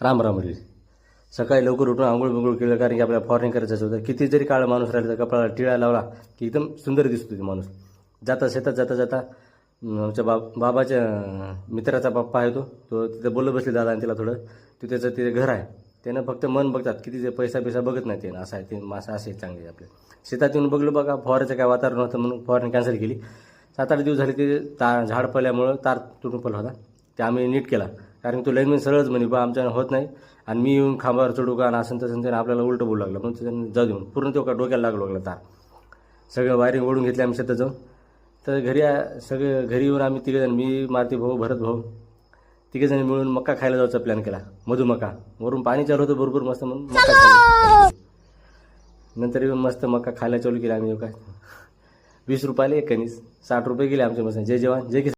राम राम रे. सकाळी लवकर उठून आंघोळ बिंघोळ केलं, कारण की आपल्याला फॉरनिंग करायचं होतं. किती जरी काळा माणूस राहिला तर कपड्याला टिळा लावला की एकदम सुंदर दिसतो ते माणूस. जाता शेतात जाता जाता आमच्या बाबाच्या मित्राचा पप्पा आहे, तो तिथं बोलत बसले दादा, आणि तिला थोडं तो त्याचं ते घर आहे. त्यानं फक्त मन बघतात, किती ते पैसा बघत नाही. ते असं आहे, ते मासा असे चांगले आपले. शेतात येऊन बघलं बघा, फवाराचं काय वातावरण होतं म्हणून फवारणी कॅन्सल केली. 7-8 दिवस झाले ते झाड पडल्यामुळं तार तुटून पडला होता. ते आम्ही नीट केला, कारण तो लाईनमॅन सरळच म्हणे बा आमच्यानं होत नाही, आणि मी येऊन खांबावर चढू का, आणि असं तसं त्यानं आपल्याला उलटं बोलू लागलं. म्हणून त्यानं जाऊ देऊन पूर्ण तो का डोक्याला लागला तार. सगळं वायरिंग ओढून घेतले आम्ही शेतात जाऊन. तर सगळे घरी येऊन आम्ही तिघेजण, मी, मारुती भाऊ, भरत भाऊ, तिघेजण मिळून मक्का खायला जायचा प्लॅन केला. मधुमका वरून पाणी चालू होतं भरपूर मस्त, म्हणून मक्का खायला. नंतर येऊन मस्त मक्का खायला चालू केला आम्ही. काय 20 रुपयाला एक कणीस, 60 रुपये गेले आमचे. मस्त जय जवान जय किसान.